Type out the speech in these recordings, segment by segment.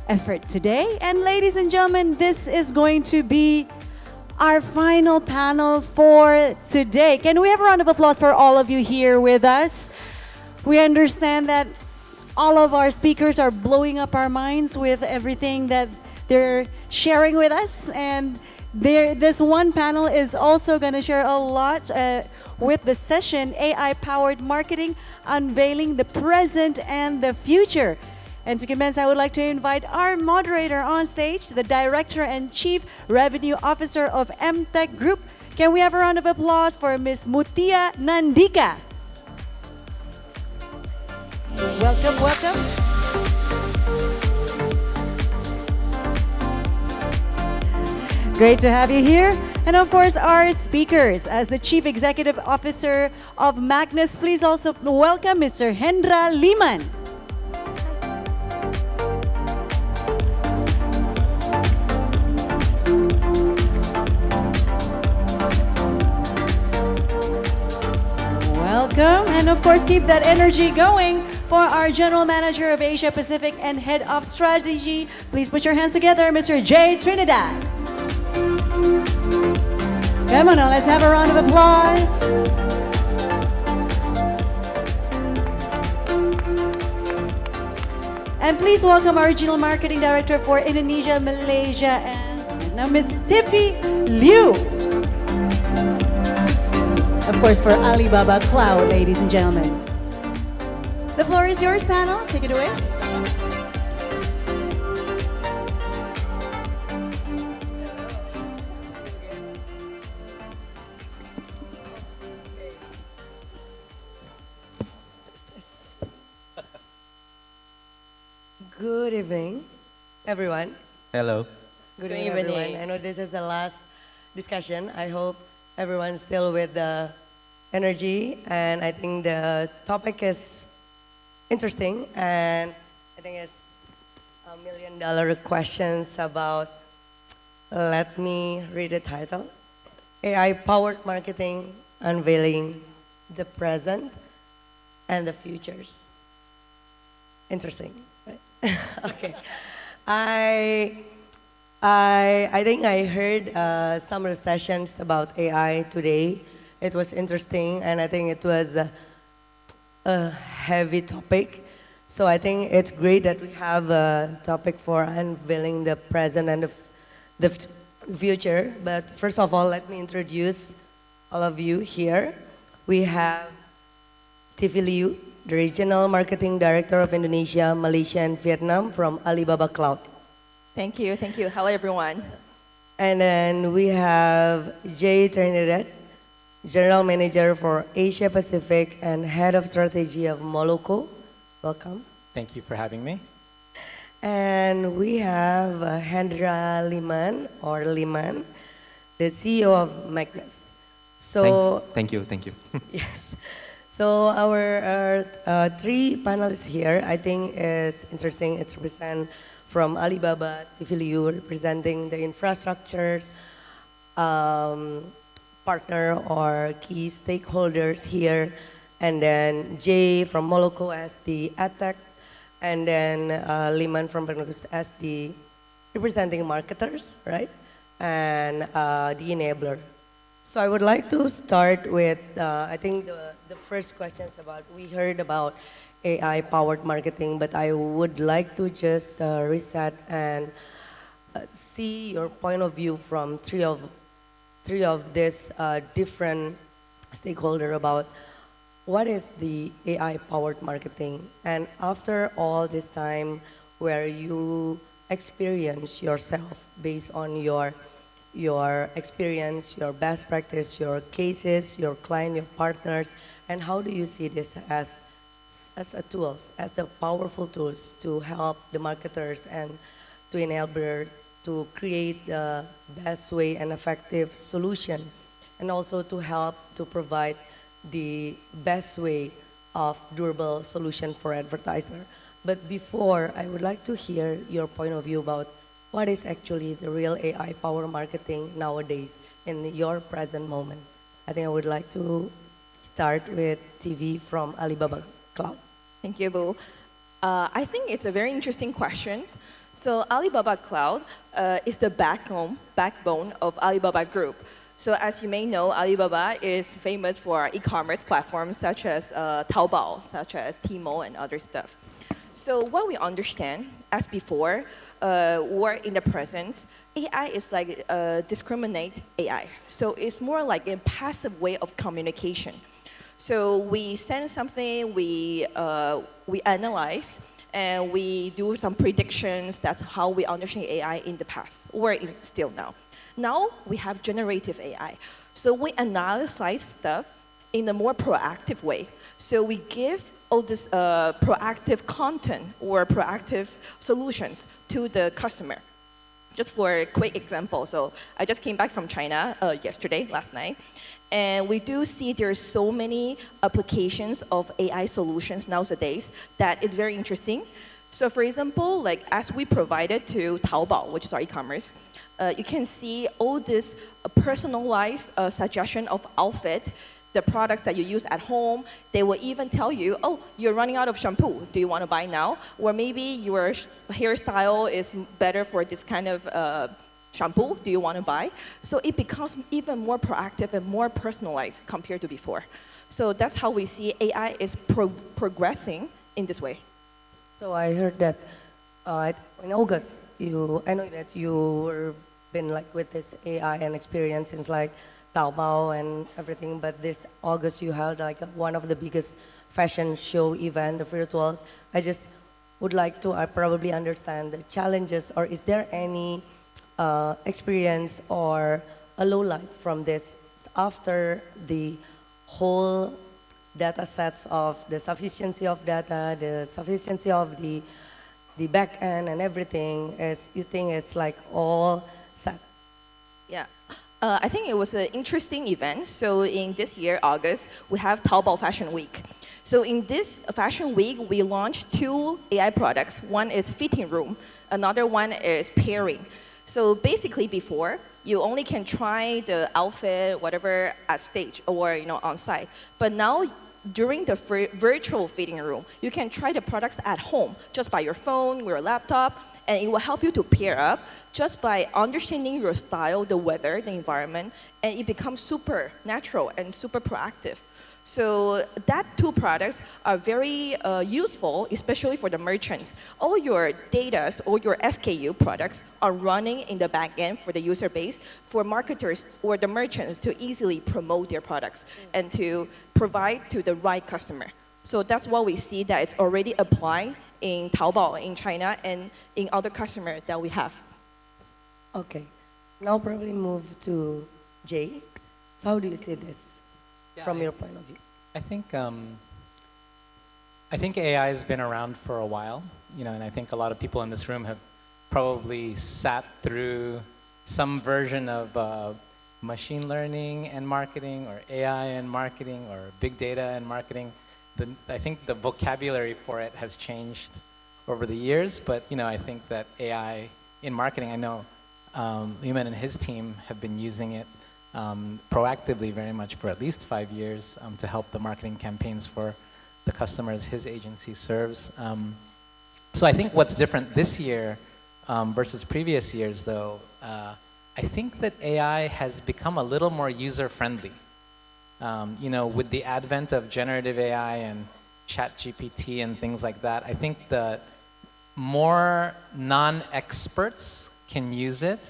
effort today. And ladies and gentlemen, this is going to be our final panel for today. Can we have a round of applause for all of you here with us? We understand that all of our speakers are blowing up our minds with everything that they're sharing with us. And this one panel is also going to share a lot with the session, AI-powered marketing, unveiling the present and the future. And to commence, I would like to invite our moderator on stage, the Director and Chief Revenue Officer of Emtek Group. Can we have a round of applause for Ms. Mutia Nandika? Welcome, welcome. Great to have you here. And of course, our speakers, as the Chief Executive Officer of Magnus, please also welcome Mr. Hendra Liman. Welcome, and of course, keep that energy going for our General Manager of Asia Pacific and Head of Strategy. Please put your hands together, Mr. J. Trinidad. Come on now, let's have a round of applause. And please welcome our Regional Marketing Director for Indonesia, Malaysia, and now Ms. Tifi Liu. Of course, for Alibaba Cloud, ladies and gentlemen. The floor is yours, panel. Take it away. Good evening, everyone. Hello. Good evening, everyone. I know this is the last discussion. I hope everyone's still with the energy, and I think the topic is interesting, and I think it's $1 million questions about, let me read the title, AI-powered marketing, unveiling the present and the futures. Interesting, right? Okay. I think I heard some of the sessions about AI today. It was interesting, and I think it was a heavy topic. So I think it's great that we have a topic for unveiling the present and the future. But first of all, let me introduce all of you here. We have Tifi Liu, the Regional Marketing Director of Indonesia, Malaysia, and Vietnam from Alibaba Cloud. Thank you, thank you. Hello, everyone. And then we have Jay Trinidad, General Manager for Asia Pacific and Head of Strategy of Moloco. Welcome. Thank you for having me. And we have Hendra Liman, or Liman, the CEO of Magnus. So thank you. Yes. So our three panelists here, I think is interesting. It's represent from Alibaba, Tifi Liu representing the infrastructures, partner or key stakeholders here, and then Jay from Moloco as the Emtek, and then Liman from Magnus as the representing marketers, right? And the enabler. So I would like to start with, I think the first question is about, we heard about AI-powered marketing, but I would like to just reset and see your point of view from three of these different stakeholders about what is the AI-powered marketing. And after all this time where you experience yourself based on your experience, your best practice, your cases, your client, your partners, and how do you see this as a tools, as the powerful tools to help the marketers and to enable to create the best way and effective solution, and also to help to provide the best way of durable solution for advertiser. But before, I would like to hear your point of view about what is actually the real AI power marketing nowadays in your present moment. I think I would like to start with TV from Alibaba Cloud. Thank you, Boo. I think it's a very interesting question. So Alibaba Cloud is the backbone of Alibaba Group. So as you may know, Alibaba is famous for e-commerce platforms such as Taobao, such as Tmall and other stuff. So what we understand, as before, or in the present, AI is like discriminate AI. So it's more like a passive way of communication. So we send something, we analyze, and we do some predictions. That's how we understand AI in the past, or still now. Now we have generative AI. So we analyze stuff in a more proactive way. So we give all this proactive content or proactive solutions to the customer. Just for a quick example, so I just came back from China last night, and we do see there's so many applications of AI solutions nowadays that it's very interesting. So for example, like as we provided to Taobao, which is our e-commerce, you can see all this personalized suggestion of outfit, the products that you use at home. They will even tell you, oh, you're running out of shampoo. Do you want to buy now? Or maybe your hairstyle is better for this kind of shampoo. Do you want to buy? So it becomes even more proactive and more personalized compared to before. So that's how we see AI is progressing in this way. So I heard that in August, I know that you were been like with this AI and experience since like Taobao and everything, but this August you held like one of the biggest fashion show event, the virtuals. I just would like to probably understand the challenges, or is there any experience or a low light from this after the whole data sets of the sufficiency of data, the sufficiency of the back end and everything, as you think it's like all set? Yeah. I think it was an interesting event. So in this year, August, we have Taobao Fashion Week. So in this Fashion Week, we launched 2 AI products. One is fitting room, another one is pairing. So basically before, you only can try the outfit, whatever, at stage or on site. But now, during the virtual fitting room, you can try the products at home, just by your phone, your laptop, and it will help you to pair up just by understanding your style, the weather, the environment, and it becomes super natural and super proactive. So that 2 products are very useful, especially for the merchants. All your data, all your SKU products are running in the back end for the user base for marketers or the merchants to easily promote their products and to provide to the right customer. So that's what we see that it's already applied in Taobao, in China, and in other customers that we have. Okay. Now probably move to Jay. So how do you see this from your point of view? I think AI has been around for a while, and I think a lot of people in this room have probably sat through some version of machine learning and marketing, or AI and marketing, or big data and marketing. I think the vocabulary for it has changed over the years, but I think that AI in marketing, I know Liman and his team have been using it proactively very much for at least 5 years to help the marketing campaigns for the customers his agency serves. So I think what's different this year versus previous years, though, I think that AI has become a little more user-friendly. With the advent of generative AI and ChatGPT and things like that, I think that more non-experts can use it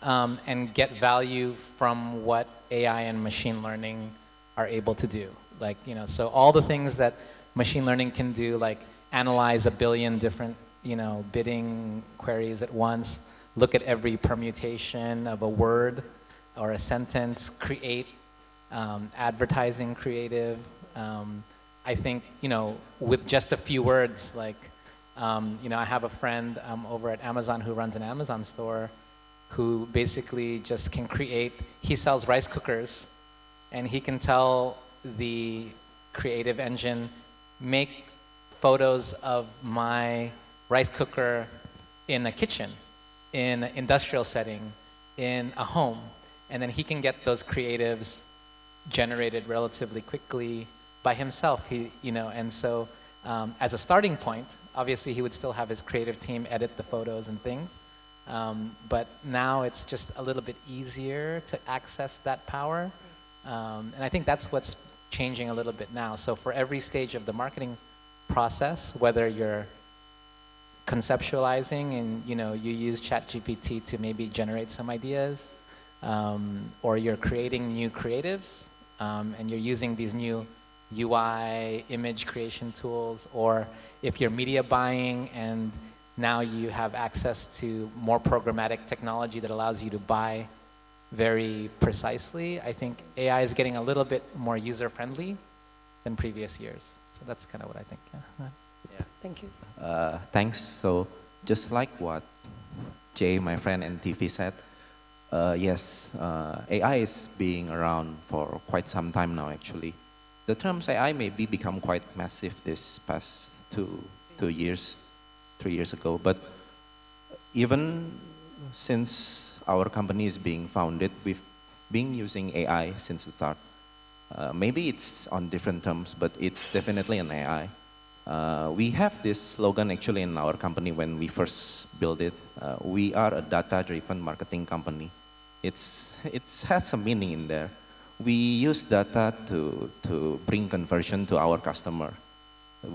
and get value from what AI and machine learning are able to do. So all the things that machine learning can do, like analyze 1 billion different, bidding queries at once, look at every permutation of a word or a sentence, create advertising creative. I think, with just a few words, I have a friend over at Amazon who runs an Amazon store who basically just can create, he sells rice cookers, and he can tell the creative engine, make photos of my rice cooker in a kitchen, in an industrial setting, in a home, and then he can get those creatives generated relatively quickly by himself. And so as a starting point. Obviously, he would still have his creative team edit the photos and things. But now it's just a little bit easier to access that power. And I think that's what's changing a little bit now. So for every stage of the marketing process, whether you're conceptualizing and you use ChatGPT to maybe generate some ideas, or you're creating new creatives, and you're using these new UI image creation tools, or if you're media buying and now you have access to more programmatic technology that allows you to buy very precisely, I think AI is getting a little bit more user-friendly than previous years. So that's kind of what I think. Yeah. Thank you. Thanks. So just like what Jay, my friend, and Tifi said, yes, AI is being around for quite some time now, actually. The terms AI maybe become quite massive this past 3 years ago, but even since our company is being founded, we've been using AI since the start. Maybe it's on different terms, but it's definitely an AI. We have this slogan actually in our company when we first built it. We are a data-driven marketing company. It has some meaning in there. We use data to bring conversion to our customer.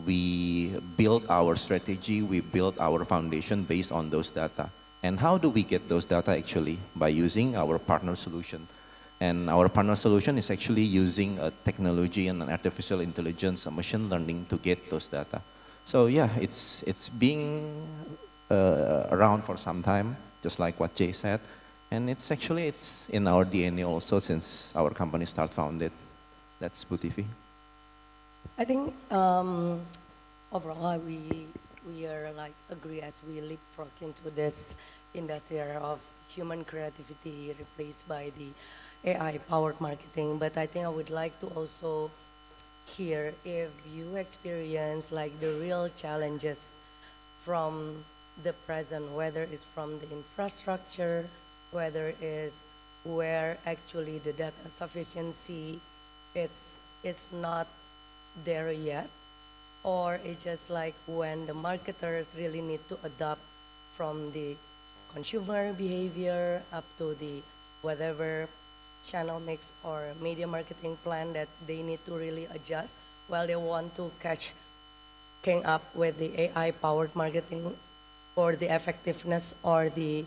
We build our strategy, we build our foundation based on those data. And how do we get those data actually? By using our partner solution. And our partner solution is actually using a technology and an artificial intelligence, a machine learning to get those data. So yeah, it's being around for some time, just like what Jay said. And it's in our DNA also since our company started founded. That's Tifi. I think overall we are like agree as we leapfrog into this industry of human creativity replaced by the AI-powered marketing. But I think I would like to also hear if you experience like the real challenges from the present, whether it's from the infrastructure, whether it's where actually the data sufficiency it's not there yet, or it's just like when the marketers really need to adapt from the consumer behavior up to the whatever channel mix or media marketing plan that they need to really adjust while they want to catch up with the AI-powered marketing for the effectiveness or the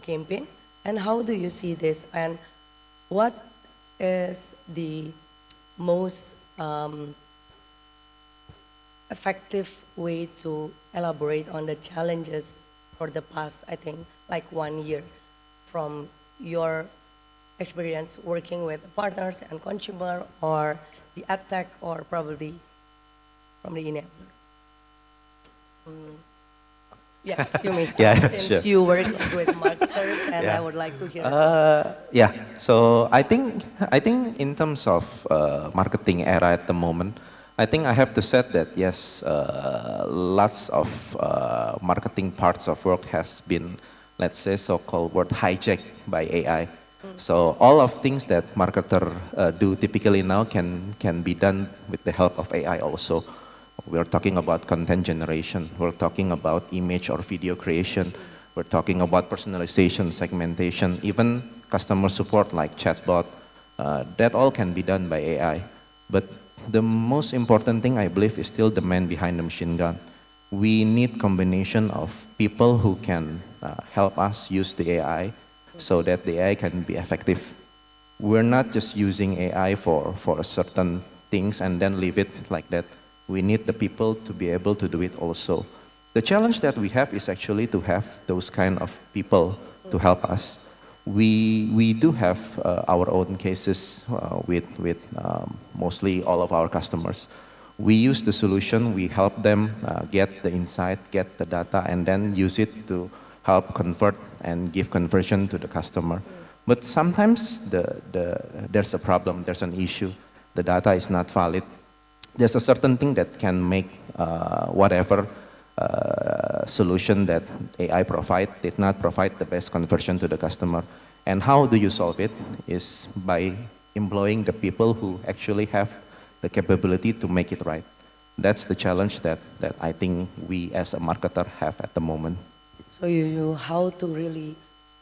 campaign. And how do you see this? And what is the most effective way to elaborate on the challenges for the past, I think, like 1 year from your experience working with partners and consumer or the APAC or probably from the enabler? Yes, you may start since you work with marketers, and I would like to hear. Yeah, so I think in terms of marketing era at the moment, I think I have to say that yes, lots of marketing parts of work has been, let's say, so-called word hijacked by AI. So all of things that marketer do typically now can be done with the help of AI also. We're talking about content generation. We're talking about image or video creation. We're talking about personalization, segmentation, even customer support like chatbot. That all can be done by AI. But the most important thing I believe is still the man behind the machine gun. We need combination of people who can help us use the AI so that the AI can be effective. We're not just using AI for certain things and then leave it like that. We need the people to be able to do it also. The challenge that we have is actually to have those kind of people to help us. We do have our own cases with mostly all of our customers. We use the solution, we help them get the insight, get the data, and then use it to help convert and give conversion to the customer. But sometimes there's a problem, there's an issue. The data is not valid. There's a certain thing that can make whatever solution that AI did not provide the best conversion to the customer. And how do you solve it is by employing the people who actually have the capability to make it right. That's the challenge that I think we as a marketer have at the moment. So you how to really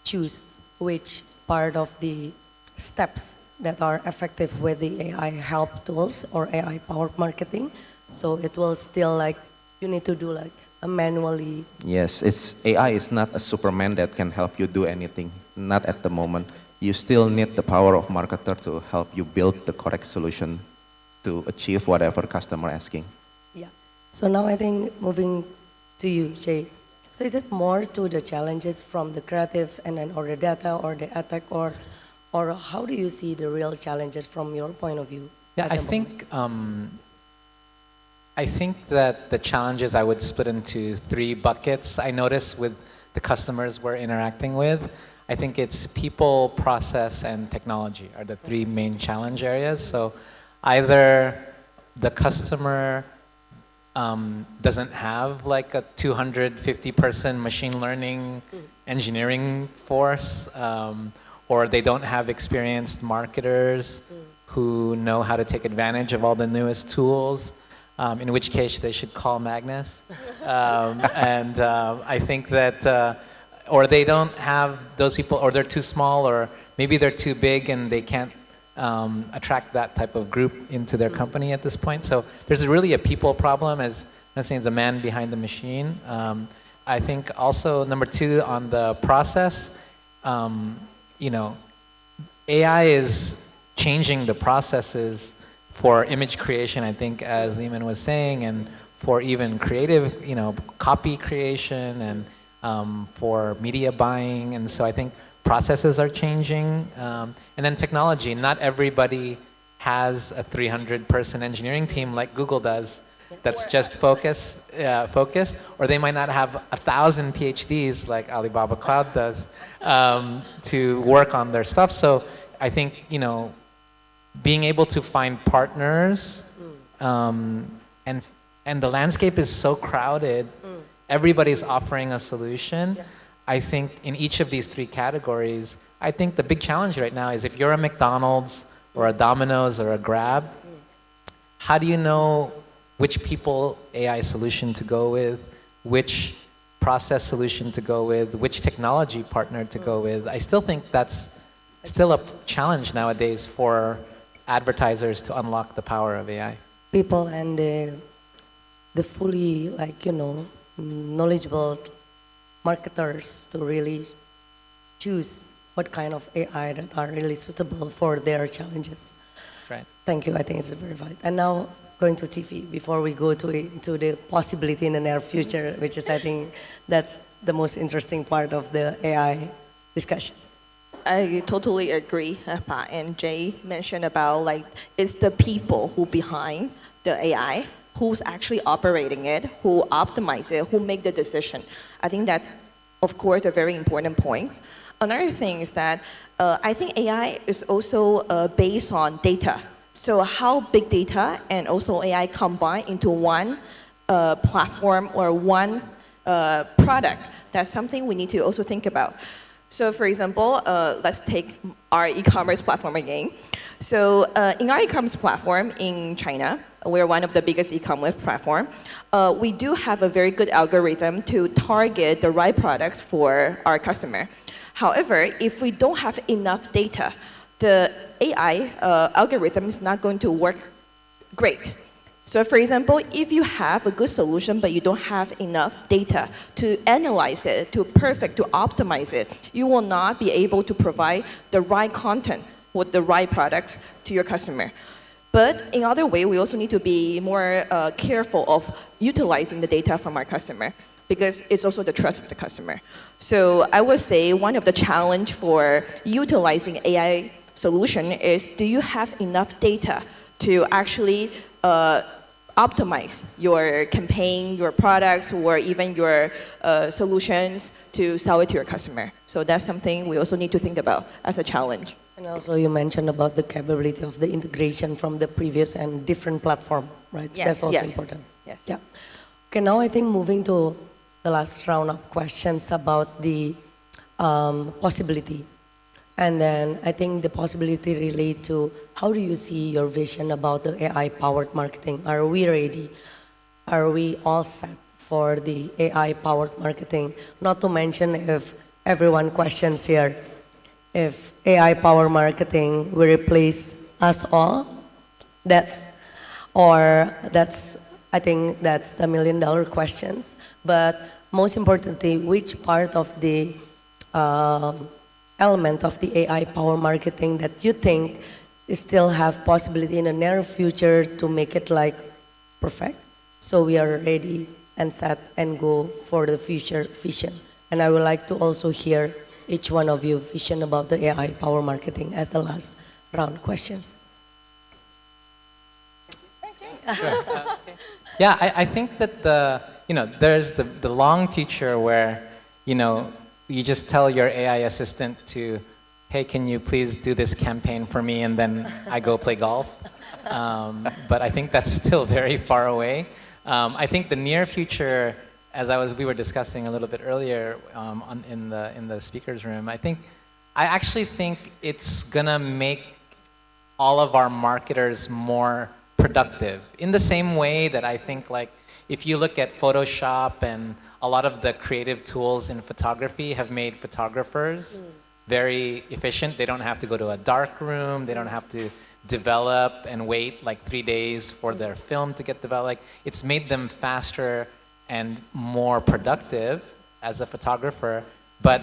choose which part of the steps that are effective with the AI help tools or AI powered marketing. So it will still like, you need to do like a manually. Yes, AI is not a Superman that can help you do anything, not at the moment. You still need the power of marketer to help you build the correct solution to achieve whatever customer asking. Yeah. So now I think moving to you, Jay. So is it more to the challenges from the creative and then or the data or the attack or how do you see the real challenges from your point of view? Yeah, I think that the challenges I would split into 3 buckets. I notice with the customers we're interacting with, I think it's people, process, and technology are the 3 main challenge areas. So either the customer doesn't have like a 250-person machine learning engineering force, or they don't have experienced marketers who know how to take advantage of all the newest tools, in which case they should call Magnus. I think that, or they don't have those people, or they're too small, or maybe they're too big and they can't attract that type of group into their company at this point. So there's really a people problem, as I'm saying, the man behind the machine. I think also number 2 on the process, you know, AI is changing the processes for image creation, I think, as Liman was saying, and for even creative, you know, copy creation and for media buying. And so I think processes are changing. And then technology, not everybody has a 300-person engineering team like Google does that's just focused, or they might not have 1,000 PhDs like Alibaba Cloud does to work on their stuff. So I think, you know, being able to find partners, and the landscape is so crowded, everybody's offering a solution. Yeah. I think in each of these 3 categories, I think the big challenge right now is if you're a McDonald's or a Domino's or a Grab, how do you know which people AI solution to go with, which process solution to go with, which technology partner to go with? I still think that's still a challenge nowadays for advertisers to unlock the power of AI. People and the fully, like, you know, knowledgeable marketers to really choose what kind of AI that are really suitable for their challenges. Right. Thank you. I think it's very valid. And now going to Tifi before we go to the possibility in the near future, which is, I think, that's the most interesting part of the AI discussion. I totally agree. And Jay mentioned about like it's the people who behind the AI, who's actually operating it, who optimize it, who make the decision. I think that's, of course, a very important point. Another thing is that I think AI is also based on data. So how big data and also AI combine into one platform or one product, that's something we need to also think about. So for example, let's take our e-commerce platform again. So in our e-commerce platform in China, we're one of the biggest e-commerce platform. We do have a very good algorithm to target the right products for our customer. However, if we don't have enough data, the AI algorithm is not going to work great. So for example, if you have a good solution but you don't have enough data to analyze it, to optimize it, you will not be able to provide the right content with the right products to your customer. But in other way, we also need to be more careful of utilizing the data from our customer because it's also the trust of the customer. So I would say one of the challenge for utilizing AI solution is, do you have enough data to actually optimize your campaign, your products, or even your solutions to sell it to your customer? So that's something we also need to think about as a challenge. And also you mentioned about the capability of the integration from the previous and different platform, right? Yes, that's also yes. important. Yes. Yeah. Okay, now I think moving to the last round of questions about the possibility. And then I think the possibility relate to how do you see your vision about the AI-powered marketing? Are we ready? are we all set for the AI-powered marketing? Not to mention if everyone questions here, if AI-powered marketing will replace us all, I think that's the million-dollar questions. But most importantly, which part of the element of the AI-powered marketing that you think still have possibility in the near future to make it like perfect? So we are ready and set and go for the future vision. And I would like to also hear each one of you vision about the AI-powered marketing as the last round questions. Yeah, I think that there's the long future where, you just tell your AI assistant to, hey, can you please do this campaign for me, and then I go play golf. But I think that's still very far away. I think the near future, as we were discussing a little bit earlier in the speakers room, I actually think it's gonna make all of our marketers more productive. In the same way that I think, like, if you look at Photoshop and a lot of the creative tools in photography have made photographers very efficient. They don't have to go to a dark room. They don't have to develop and wait like 3 days for their film to get developed. Like, it's made them faster and more productive as a photographer. But,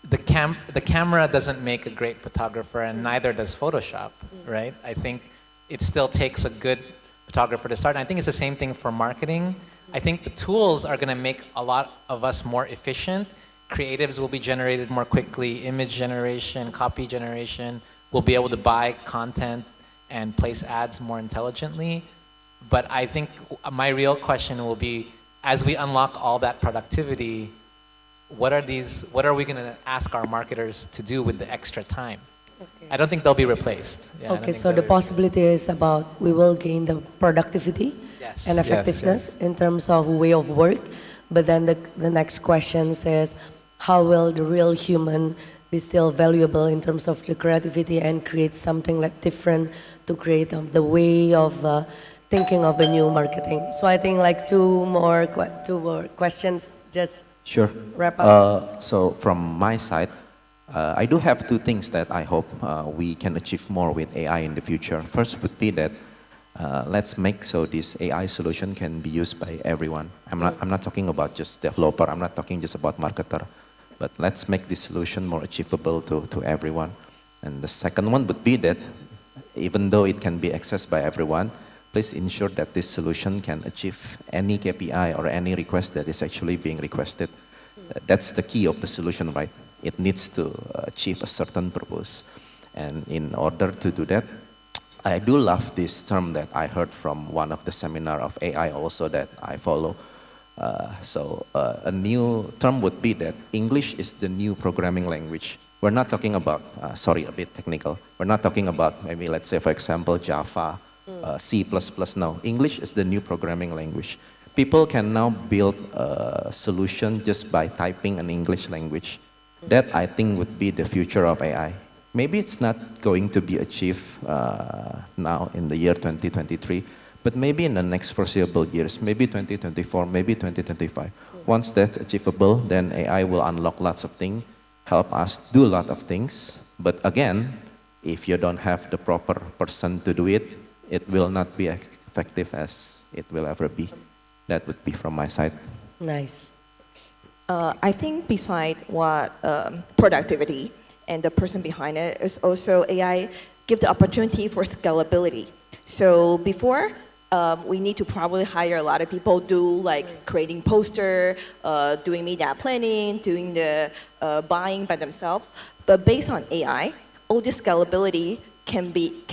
the camera doesn't make a great photographer, and neither does Photoshop, right? I think it still takes a good photographer to start. And I think it's the same thing for marketing. I think the tools are going to make a lot of us more efficient. Creatives will be generated more quickly. Image generation, copy generation. We'll be able to buy content and place ads more intelligently. But I think my real question will be, as we unlock all that productivity, what are we going to ask our marketers to do with the extra time? Okay. I don't think they'll be replaced. Yeah, okay, so the possibility is about we will gain the productivity and effectiveness in terms of way of work. But then the next question says, how will the real human be still valuable in terms of the creativity and create something like different to create the way of thinking of a new marketing? So I think like two more questions, just sure. Wrap up. So from my side, I do have two things that I hope we can achieve more with AI in the future. First would be that let's make so this AI solution can be used by everyone. I'm not talking about just developer. I'm not talking just about marketer. But let's make this solution more achievable to everyone. And the second one would be that even though it can be accessed by everyone, please ensure that this solution can achieve any KPI or any request that is actually being requested. That's the key of the solution, right? It needs to achieve a certain purpose. And in order to do that, I do love this term that I heard from one of the seminar of AI also that I follow. A new term would be that English is the new programming language. We're not talking about, sorry, a bit technical. We're not talking about maybe, let's say, for example, Java, C++. No, English is the new programming language. People can now build a solution just by typing an English language. That, I think, would be the future of AI. Maybe it's not going to be achieved now in the year 2023, but maybe in the next foreseeable years, maybe 2024, maybe 2025. Once that's achievable, then AI will unlock lots of things, help us do a lot of things. But again, if you don't have the proper person to do it, it will not be as effective as it will ever be. That would be from my side. Nice. I think beside what productivity and the person behind it is also AI give the opportunity for scalability. So before, we need to probably hire a lot of people, do like creating poster, doing media planning, doing the buying by themselves. But based on AI, all this scalability can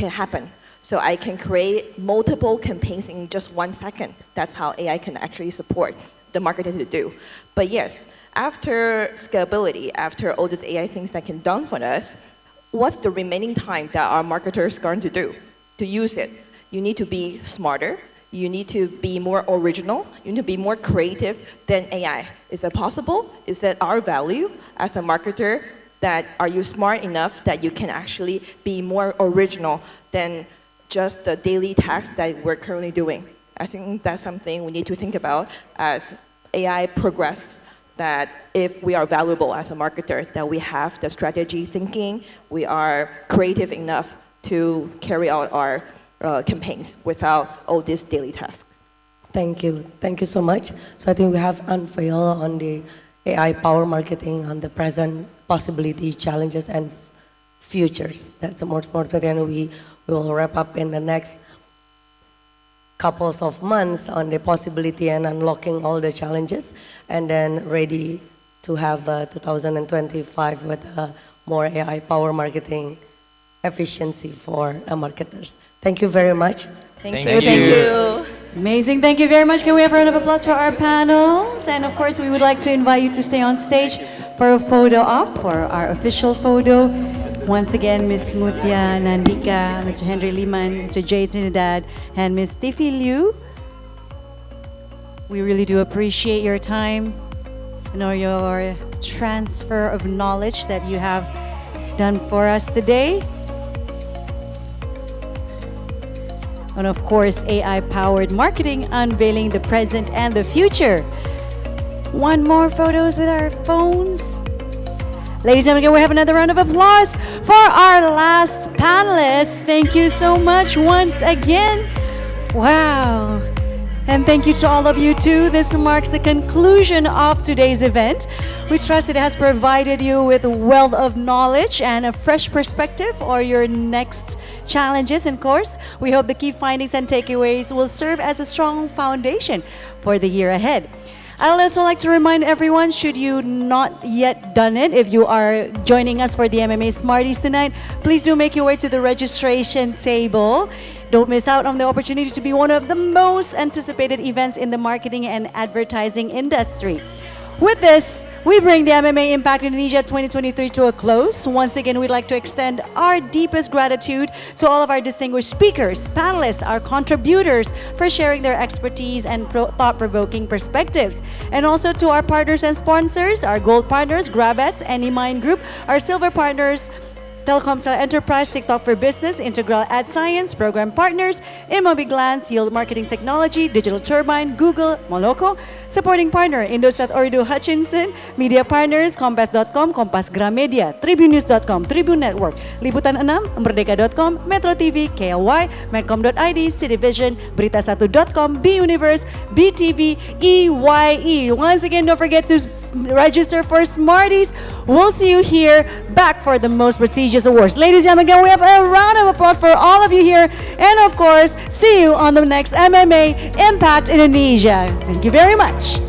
happen. So I can create multiple campaigns in just 1 second. That's how AI can actually support the marketer to do. But yes, after scalability, after all these AI things that can done for us, what's the remaining time that our marketers going to do to use it? You need to be smarter. You need to be more original. You need to be more creative than AI. Is that possible? Is that our value as a marketer? That are you smart enough that you can actually be more original than just the daily tasks that we're currently doing I think that's something we need to think about as AI progress, that if we are valuable as a marketer, that we have the strategy thinking, we are creative enough to carry out our campaigns without all these daily tasks. Thank you. Thank you so much. So I think we have Unveil on the AI power marketing, on the present possibility, challenges, and futures. That's the most important, and we will wrap up in the next couples of months on the possibility and unlocking all the challenges, and then ready to have 2025 with more AI power marketing efficiency for marketers. Thank you very much. Thank Thank you. Amazing. Thank you very much. Can we have a round of applause for our panels? And of course, we would like to invite you to stay on stage for a photo op, for our official photo. Once again, Ms. Mutia, Nandika, Mr. Hendra Liman, Mr. J. Trinidad, and Ms. Tifi Liu. We really do appreciate your time and all your transfer of knowledge that you have done for us today. And of course, AI-powered marketing, unveiling the present and the future. One more photos with our phones. Ladies and gentlemen, we have another round of applause for our last panelists. Thank you so much once again. Wow. And thank you to all of you too. This marks the conclusion of today's event. We trust it has provided you with a wealth of knowledge and a fresh perspective for your next challenges. And of course, we hope the key findings and takeaways will serve as a strong foundation for the year ahead. I'd also like to remind everyone, should you not yet done it, if you are joining us for the MMA Smarties tonight, please do make your way to the registration table. Don't miss out on the opportunity to be one of the most anticipated events in the marketing and advertising industry. With this, we bring the MMA Impact Indonesia 2023 to a close. Once again, we'd like to extend our deepest gratitude to all of our distinguished speakers, panelists, our contributors for sharing their expertise and thought-provoking perspectives. And also to our partners and sponsors, our gold partners, Grabets and Liman Group, our silver partners, Telkomsel Enterprise, TikTok for Business, Integral Ad Science, Program Partners, Immobiglance, Yield Marketing Technology, Digital Turbine, Google, Moloco, Supporting Partner, Indosat Ooredoo Hutchinson, Media Partners, Kompas.com, Kompas Gramedia, Tribunews.com, Tribune Network, Liputan 6, Merdeka.com, Metro TV, KLY, Medcom.id, Cityvision, Berita1.com, B Universe, BTV, EYE. Once again, don't forget to register for Smarties. We'll see you here back for the most prestigious awards. Ladies and gentlemen, we have a round of applause for all of you here. And of course, see you on the next MMA Impact Indonesia. Thank you very much.